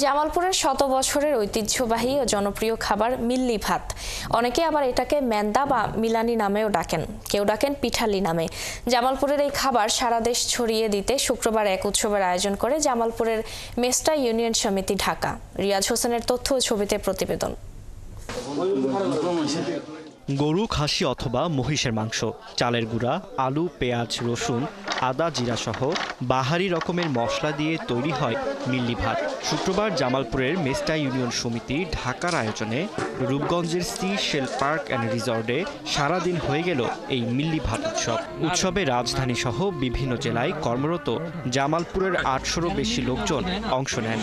জামালপুরের শত বছরের ঐতিহ্যবাহী ও জনপ্রিয় খাবার মিল্লি ভাত। অনেকে আবার এটাকে মেন্দা বা মিলানি নামেও ডাকেন, কেউ ডাকেন পিঠালি নামে। জামালপুরের এই খাবার সারা দেশ ছড়িয়ে দিতে শুক্রবার এক উৎসবের আয়োজন করে জামালপুরের মেস্টা ইউনিয়ন সমিতি ঢাকা। রিয়াজ হোসেনের তথ্য ও ছবিতে প্রতিবেদন। গরু, খাসি অথবা মহিষের মাংস, চালের গুঁড়া, আলু, পেঁয়াজ, রসুন, আদা, জিরা সহ বাহারি রকমের মশলা দিয়ে তৈরি হয় মিল্লি ভাত। শুক্রবার জামালপুরের মেস্টা ইউনিয়ন সমিতি ঢাকার আয়োজনে রূপগঞ্জের সি শেল পার্ক অ্যান্ড রিসর্টে সারাদিন হয়ে গেল এই মিল্লি ভাত উৎসব। উৎসবে রাজধানী সহ বিভিন্ন জেলায় কর্মরত জামালপুরের ৮০০রও বেশি লোকজন অংশ নেন।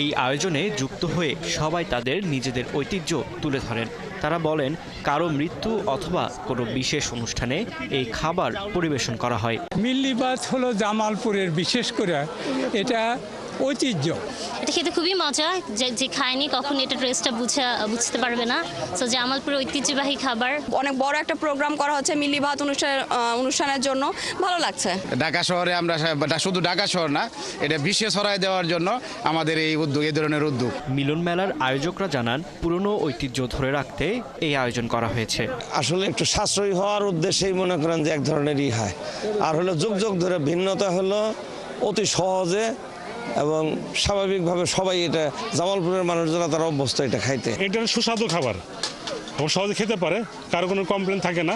এই আয়োজনে যুক্ত হয়ে সবাই তাদের নিজেদের ঐতিহ্য তুলে ধরেন। তারা বলেন, কারো মৃত্যু অথবা কোনো বিশেষ অনুষ্ঠানে এই খাবার পরিবেশন করা হয়। মিল্লি ভাত হলো জামালপুরের বিশেষ করে এটা ঐতিহ্য। এটা খেতে খুবই মজা, যে খায়নি কখন এটা টেস্টটা বুঝতে পারবে না। সো জামালপুরের ঐতিহ্যবাহী খাবার। অনেক বড় একটা প্রোগ্রাম করা হচ্ছে মিল্লি ভাত অনুষ্ঠানের জন্য, ভালো লাগছে। ঢাকা শহরে আমরা শুধু ঢাকা শহর না, এটা বিশ্বে ছড়ায় দেওয়ার জন্য আমাদের এই উদ্যোগ, এই ধরনের উদ্যোগ। মিলন মেলার আয়োজকরা জানান, পুরনো ঐতিহ্য ধরে রাখতে এই আয়োজন করা হয়েছে। আসলে একটু সাশ্রয়ী হওয়ার উদ্দেশ্যেই মনে করেন যে এক ধরনেরই হয়। আর হলো যুগ যুগ ধরে ভিন্নতা হলো অতি সহজে এবং স্বাভাবিকভাবে সবাই এটা জামালপুরের মানুষজনরা তারা অভ্যস্ত এটা খাইতে। এটা সুস্বাদু খাবার এবং সহজে খেতে পারে, কারো কোনো কমপ্লেন থাকে না।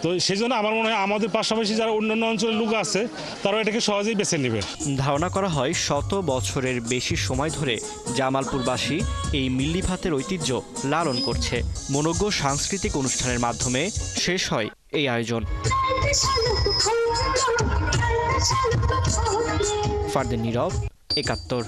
তো সেই জন্য আমার মনে হয় আমাদের পাশাপাশি যারা অন্যান্য অঞ্চলের লোক আছে তারা এটাকে সহজেই বেছে নেবে। ধারণা করা হয় শত বছরের বেশি সময় ধরে জামালপুরবাসী এই মিল্লি ভাতের ঐতিহ্য লালন করছে। মনোজ্ঞ সাংস্কৃতিক অনুষ্ঠানের মাধ্যমে শেষ হয় এই আয়োজন। ফারদিন নীরব, ৭১।